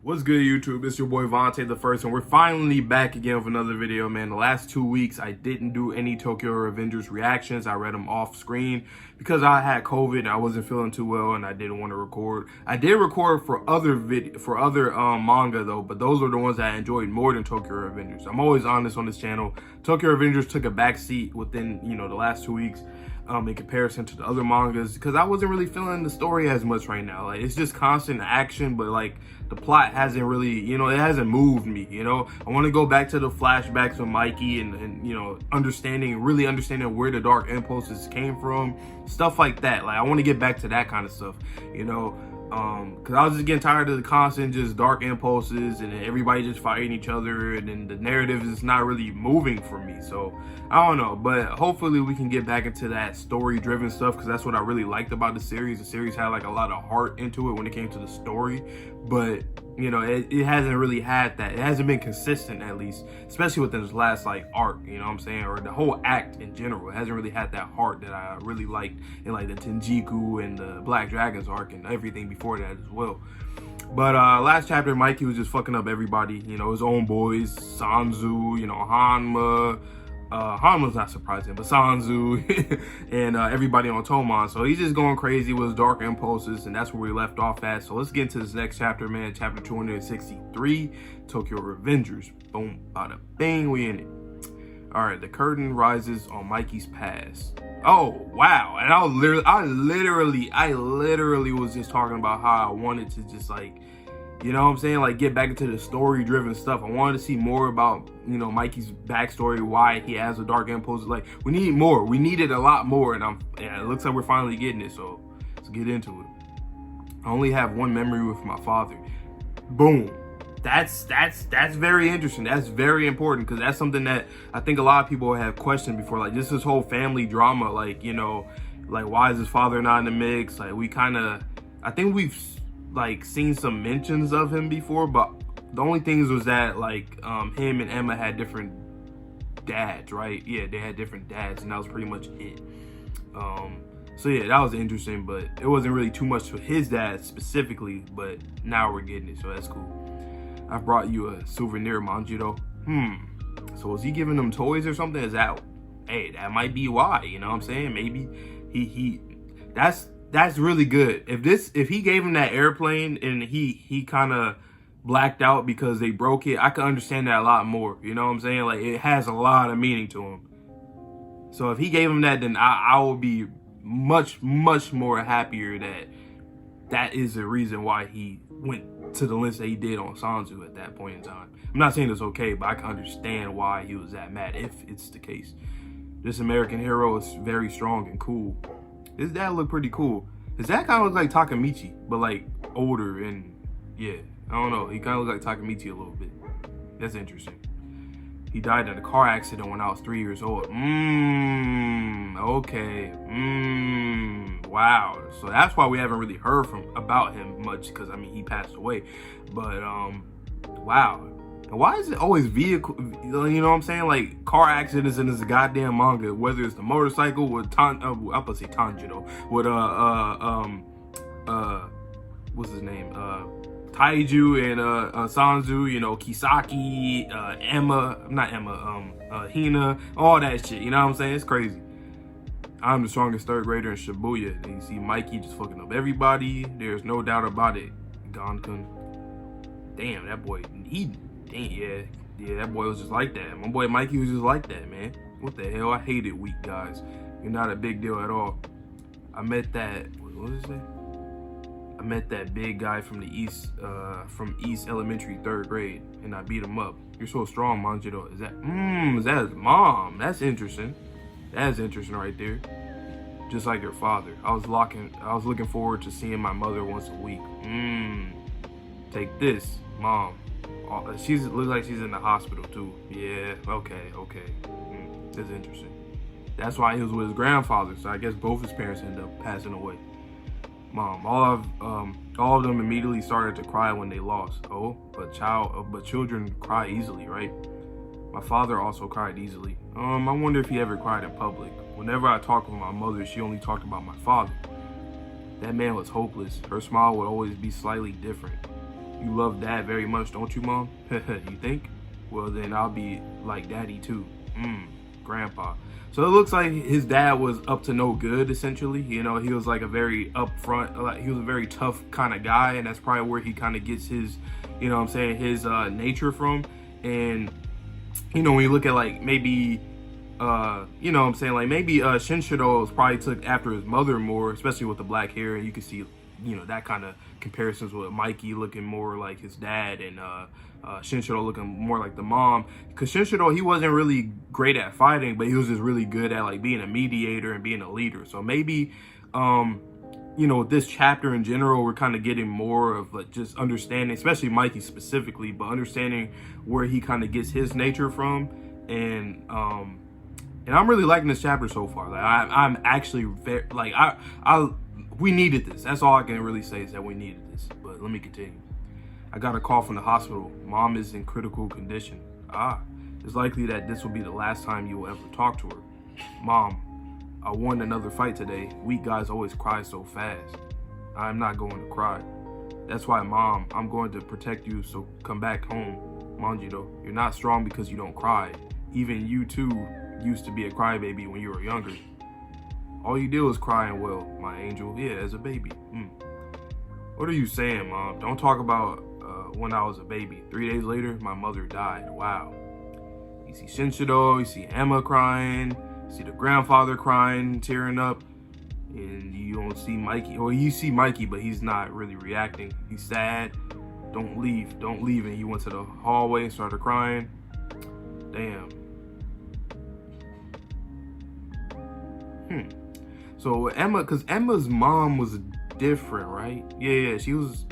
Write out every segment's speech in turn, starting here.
What's good, YouTube? It's your boy Vontae the First, and we're finally back again with another video, man. The last 2 weeks, I didn't do any Tokyo Revengers reactions. I read them off screen because I had COVID and I wasn't feeling too well, and I didn't want to record. I did record for other manga though, but those are the ones that I enjoyed more than Tokyo Revengers. I'm always honest on this channel. Tokyo Revengers took a back seat within the last 2 weeks. In comparison to the other mangas, because I wasn't really feeling the story as much right now. Like, it's just constant action, but like the plot hasn't really, it hasn't moved me. I want to go back to the flashbacks of Mikey and really understanding where the dark impulses came from, stuff like that. Like, I want to get back to that kind of stuff, because I was just getting tired of the constant just dark impulses and then everybody just fighting each other, and then the narrative is not really moving for me. So I don't know, but hopefully we can get back into that story driven stuff, because that's what I really liked about the series. The series had like a lot of heart into it when it came to the story, but it hasn't really had that. It hasn't been consistent, at least, especially within this last arc, or the whole act in general. It hasn't really had that heart that I really liked in like the Tenjiku and the Black Dragons arc and everything before that as well. But last chapter, Mikey was just fucking up everybody, his own boys, Sanzu, Hanma. Hanma's not surprising, but Sanzu and everybody on Tomon. So he's just going crazy with his dark impulses, and that's where we left off at. So let's get into this next chapter, man. Chapter 263, Tokyo Revengers. Boom, bada bang, we in it. All right, the curtain rises on Mikeys Past. Oh wow! And I literally was just talking about how I wanted to just get back into the story-driven stuff. I wanted to see more about, Mikey's backstory, why he has a dark impulse. Like, we need more. We needed a lot more, and it looks like we're finally getting it. So let's get into it. I only have one memory with my father. Boom. That's very interesting. That's very important, because that's something that I think a lot of people have questioned before. Like, just this whole family drama. Like, why is his father not in the mix? Like, I think we've seen some mentions of him before, but the only things was that him and Emma had different dads, right? Yeah, they had different dads, and that was pretty much it. So yeah, that was interesting, but it wasn't really too much for his dad specifically, but now we're getting it, so that's cool. I brought you a souvenir, Manjiro. So is he giving them toys or something? Hey, that might be why, you know what I'm saying? Maybe that's really good. If he gave him that airplane and he kind of blacked out because they broke it, I could understand that a lot more. You know what I'm saying? Like, it has a lot of meaning to him. So if he gave him that, then I would be much more happier that is the reason why he went to the lengths that he did on Sanzu at that point in time. I'm not saying it's okay, but I can understand why he was that mad if it's the case. This American hero is very strong and cool. His dad looked pretty cool. His dad kind of looked like Takemichi, but older, and yeah, I don't know. He kind of looked like Takemichi a little bit. That's interesting. He died in a car accident when I was 3 years old. Okay. Wow. So that's why we haven't really heard about him much, because he passed away. But wow. And why is it always vehicle? You know what I'm saying? Like, car accidents in this goddamn manga, whether it's the motorcycle with I'm about to say Tanjiro, with what's his name? Taiju and Sanzu, Kisaki, Hina, all that shit. You know what I'm saying? It's crazy. I'm the strongest third grader in Shibuya. And you see Mikey just fucking up everybody. There's no doubt about it. Gon-kun. Damn, that boy, yeah, that boy was just like that. My boy Mikey was just like that, man. What the hell? I hated weak guys. You're not a big deal at all. I met that, what did it say? I met that big guy from the East Elementary 3rd grade, and I beat him up. You're so strong, Manjiro. Is that his mom? That's interesting. That's interesting right there. Just like your father. I was looking forward to seeing my mother once a week. Take this, Mom. Looks like she's in the hospital too. Yeah, okay. That's interesting. That's why he was with his grandfather, so I guess both his parents ended up passing away. Mom, all of them immediately started to cry when they lost. Oh, but children cry easily, right? My father also cried easily. I wonder if he ever cried in public. Whenever I talked with my mother, she only talked about my father. That man was hopeless. Her smile would always be slightly different. You love dad very much, don't you, mom? You think? Well, then I'll be like daddy too. Grandpa. So it looks like his dad was up to no good, essentially. You know, he was like a very upfront, like he was a very tough kind of guy, and that's probably where he kind of gets his, you know what I'm saying, his nature from. And, you know, when you look at like maybe, you know what I'm saying, like maybe Shinshiro was probably took after his mother more, especially with the black hair, and you can see, you know, that kind of comparisons with Mikey looking more like his dad, and Shinshiro looking more like the mom. Because Shinshiro, he wasn't really great at fighting, but he was just really good at like being a mediator and being a leader. So maybe, you know, this chapter in general, we're kind of getting more of like just understanding, especially Mikey specifically, but understanding where he kind of gets his nature from. And I'm really liking this chapter so far. Like I'm actually very, like we needed this. That's all I can really say, is that we needed this. But let me continue. I got a call from the hospital. Mom is in critical condition. It's likely that this will be the last time you will ever talk to her. Mom, I won another fight today. Weak guys always cry so fast. I'm not going to cry. That's why, Mom, I'm going to protect you, so come back home. Manjiro, you're not strong because you don't cry. Even you too used to be a crybaby when you were younger. All you did was cry and wail, my angel. Yeah, as a baby. What are you saying, Mom? Don't talk about when I was a baby. 3 days later, my mother died. Wow. You see Shinshiro, you see Emma crying, you see the grandfather crying, tearing up, and you don't see Mikey. Or you see Mikey, but he's not really reacting. He's sad. Don't leave, and he went to the hallway and started crying. Damn. So Emma, because Emma's mom was different, right? Yeah, she was,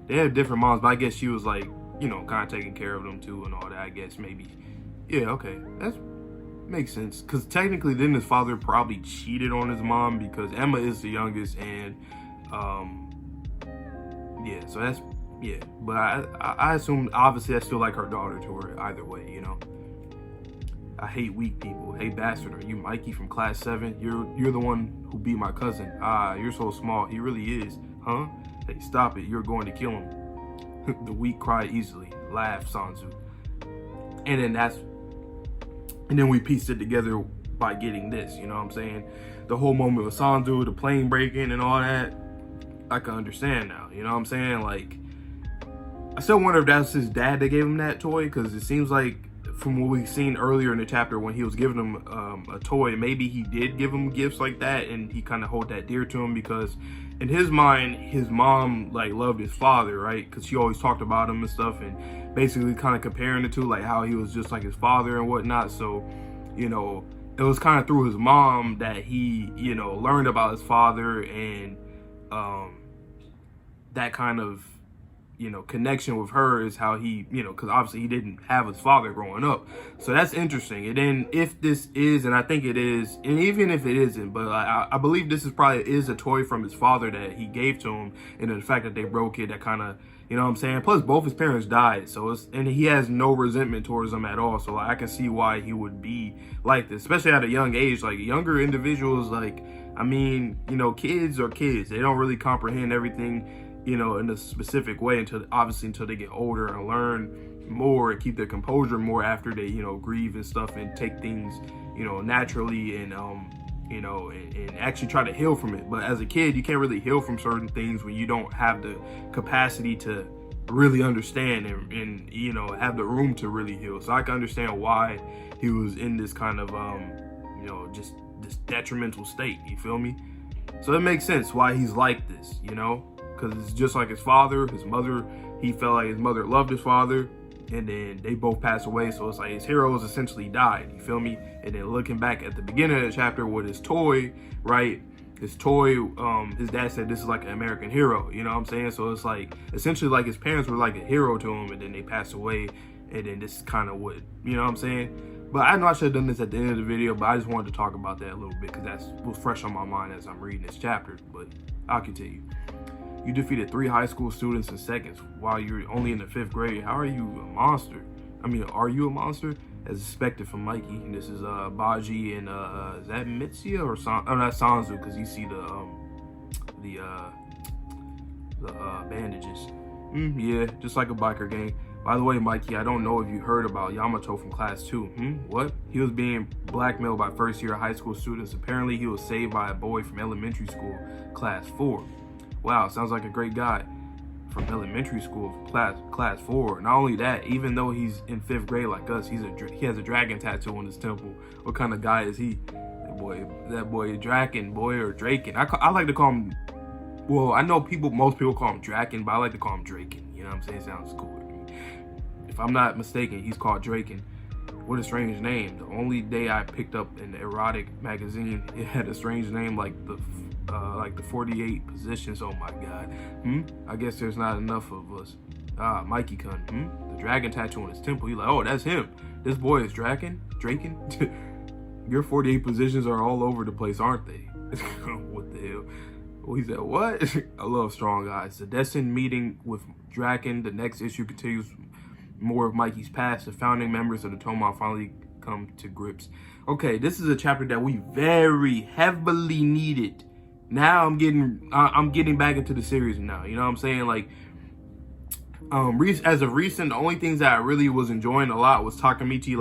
they had different moms, but I guess she was like, you know, kind of taking care of them too and all that, I guess, maybe. Yeah, okay, that makes sense. Because technically then his father probably cheated on his mom, because Emma is the youngest, and yeah, so that's, yeah. But I assume, obviously, that's still like her daughter to her either way, you know. I hate weak people. Hey, bastard, are you Mikey from class 7? You're the one who beat my cousin. You're so small. He really is. Huh? Hey, stop it. You're going to kill him. The weak cry easily. Laugh, Sanzu. And then we pieced it together by getting this, you know what I'm saying? The whole moment with Sanzu, the plane breaking and all that, I can understand now, you know what I'm saying? Like, I still wonder if that's his dad that gave him that toy, because it seems like, from what we've seen earlier in the chapter when he was giving him a toy, maybe he did give him gifts like that, and he kind of hold that dear to him, because in his mind, his mom like loved his father, right? Because she always talked about him and stuff, and basically kind of comparing the two, like how he was just like his father and whatnot. So, you know, it was kind of through his mom that he, you know, learned about his father, and that kind of, you know, connection with her is how he, you know, because obviously he didn't have his father growing up. So that's interesting. And then if this is, and I think it is, and even if it isn't, but I believe this is probably is a toy from his father that he gave to him, and the fact that they broke it, that kind of, you know what I'm saying? Plus both his parents died, so it's, and he has no resentment towards them at all. So like, I can see why he would be like this, especially at a young age. Like younger individuals, like, I mean, you know, kids are kids. They don't really comprehend everything, you know, in a specific way until they get older and learn more and keep their composure more after they, you know, grieve and stuff, and take things, you know, naturally, and you know, and actually try to heal from it. But as a kid, you can't really heal from certain things when you don't have the capacity to really understand and you know, have the room to really heal. So I can understand why he was in this kind of you know, just this detrimental state, you feel me? So it makes sense why he's like this, you know, because it's just like his father, his mother. He felt like his mother loved his father, and then they both passed away. So it's like his heroes essentially died, you feel me? And then looking back at the beginning of the chapter with his toy, right? His toy, his dad said this is like an American hero, you know what I'm saying? So it's like, essentially like his parents were like a hero to him, and then they passed away, and then this is kind of what, you know what I'm saying? But I know I should have done this at the end of the video, but I just wanted to talk about that a little bit, because that's was fresh on my mind as I'm reading this chapter, but I'll continue. You defeated 3 high school students in seconds while you're only in the 5th grade. How are you a monster? I mean, are you a monster? As expected from Mikey. And this is Baji and is that Mitsuya or oh, not Sanzu, because you see the bandages. Yeah, just like a biker gang. By the way, Mikey, I don't know if you heard about Yamato from class 2. What? He was being blackmailed by first-year high school students. Apparently, he was saved by a boy from elementary school, class 4. Wow, sounds like a great guy. From elementary school, class 4. Not only that, even though he's in 5th grade like us, he has a dragon tattoo on his temple. What kind of guy is he? That boy, Draken, boy, or Draken. I like to call him. Well, I know most people call him Draken, but I like to call him Draken. You know what I'm saying? It sounds cool. If I'm not mistaken, he's called Draken. What a strange name. The only day I picked up an erotic magazine, it had a strange name like the 48 positions. Oh my god. I guess there's not enough of us. Mikey Kun. The dragon tattoo on his temple. He's like, oh, that's him. This boy is Draken. Your 48 positions are all over the place, aren't they? What the hell? Well, he said, what? I love strong guys. The destined meeting with Draken. The next issue continues more of Mikeys Past. The founding members of the Toma finally come to grips. Okay, this is a chapter that we very heavily needed. Now I'm getting back into the series now. You know what I'm saying? Like, as of recent, the only things that I really was enjoying a lot was Takamichi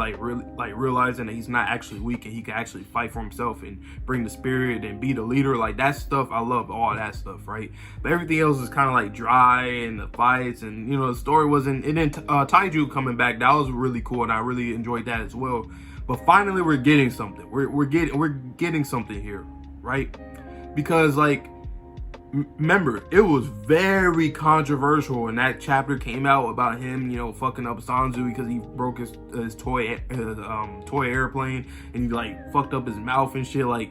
realizing that he's not actually weak and he can actually fight for himself and bring the spirit and be the leader. Like, that stuff, I love all that stuff, right? But everything else is kind of like dry, and the fights and, you know, the story wasn't. And then Taiju coming back, that was really cool, and I really enjoyed that as well. But finally, we're getting something. We're getting something here, right? Because, like, remember, it was very controversial when that chapter came out about him, you know, fucking up Sanzu because he broke his toy airplane, and he like fucked up his mouth and shit. Like,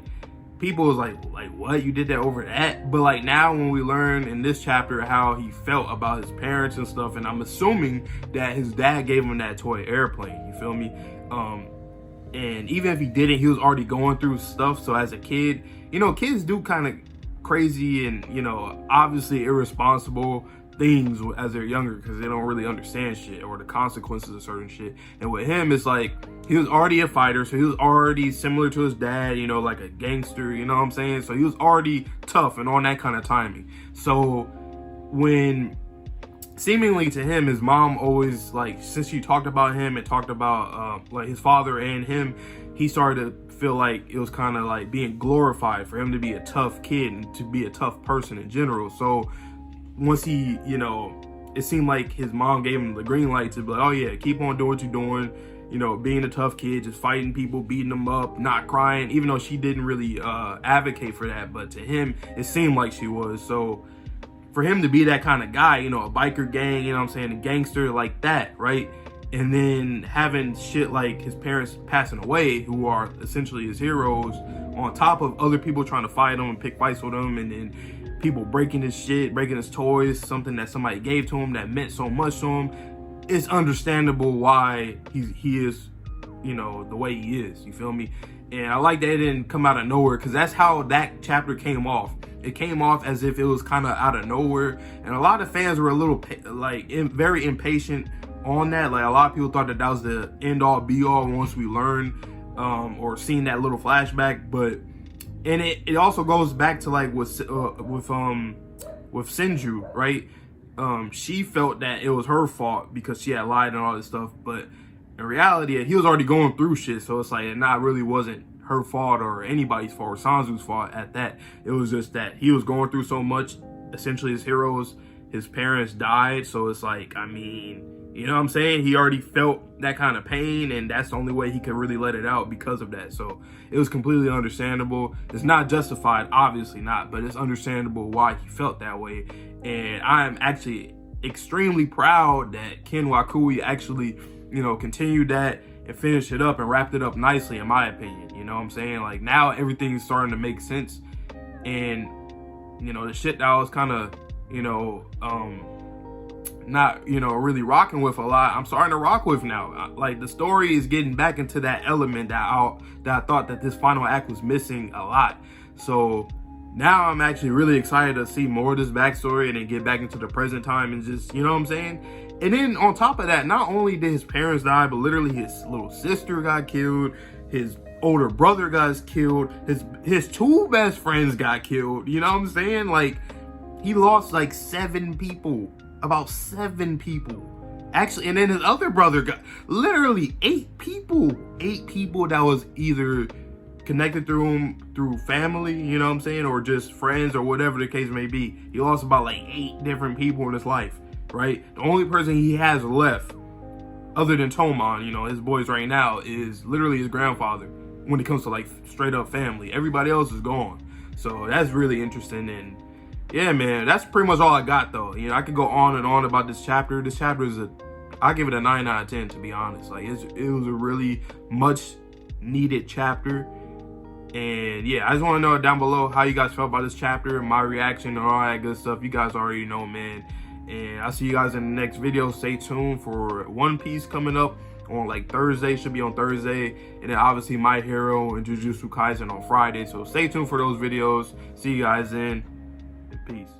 people was like what, you did that over that? But like, now when we learn in this chapter how he felt about his parents and stuff, and I'm assuming that his dad gave him that toy airplane, you feel me? And even if he didn't, he was already going through stuff. So as a kid, you know, kids do kind of crazy and, you know, obviously irresponsible things as they're younger because they don't really understand shit or the consequences of certain shit. And with him, it's like he was already a fighter, so he was already similar to his dad, you know, like a gangster, you know what I'm saying? So he was already tough and on that kind of timing. So when seemingly to him, his mom always, like, since she talked about him and talked about like his father and him, he started to feel like it was kind of like being glorified for him to be a tough kid and to be a tough person in general. So once he, you know, it seemed like his mom gave him the green light to be like, oh yeah, keep on doing what you're doing, you know, being a tough kid, just fighting people, beating them up, not crying, even though she didn't really advocate for that, but to him it seemed like she was. So for him to be that kind of guy, you know, a biker gang, you know what I'm saying, a gangster like that, right? And then having shit like his parents passing away, who are essentially his heroes, on top of other people trying to fight him and pick fights with him, and then people breaking his shit, breaking his toys, something that somebody gave to him that meant so much to him. It's understandable why he is, you know, the way he is, you feel me? And I like that it didn't come out of nowhere, because that's how that chapter came off. It came off as if it was kind of out of nowhere, and a lot of fans were a little like very impatient on that. Like, a lot of people thought that was the end all be all once we learned or seen that little flashback. But and it also goes back to like with Senju, right? She felt that it was her fault because she had lied and all this stuff, but in reality he was already going through shit, so it's like it not really wasn't her fault or anybody's fault or Sanzu's fault at that. It was just that he was going through so much. Essentially, his heroes, his parents died, so it's like, I mean, you know what I'm saying? He already felt that kind of pain, and that's the only way he could really let it out because of that. So it was completely understandable. It's not justified, obviously not, but it's understandable why he felt that way. And I'm actually extremely proud that Ken Wakui actually, you know, continued that and finished it up and wrapped it up nicely, in my opinion. You know what I'm saying? Like, now everything is starting to make sense. And, you know, the shit that I was kind of, you know, not, you know, really rocking with a lot, I'm starting to rock with now. Like, the story is getting back into that element that I thought that this final act was missing a lot. So now I'm actually really excited to see more of this backstory and then get back into the present time and just, you know what I'm saying? And then on top of that, not only did his parents die, but literally his little sister got killed, his older brother got killed, his two best friends got killed, you know what I'm saying? Like, he lost like 7 people about 7 people. Actually, and then his other brother got literally 8 people. 8 people that was either connected through family, you know what I'm saying, or just friends or whatever the case may be. He lost about like 8 different people in his life, right? The only person he has left, other than Toman, you know, his boys right now, is literally his grandfather when it comes to like straight up family. Everybody else is gone. So that's really interesting. And yeah, man, that's pretty much all I got though. You know, I could go on and on about this chapter. This chapter is I give it a 9 out of 10, to be honest. Like it was a really much needed chapter. And yeah, I just want to know down below how you guys felt about this chapter, my reaction, and all that good stuff. You guys already know, man. And I'll see you guys in the next video. Stay tuned for One Piece coming up on like Thursday. Should be on Thursday. And then obviously My Hero and Jujutsu Kaisen on Friday. So stay tuned for those videos. See you guys in. Peace.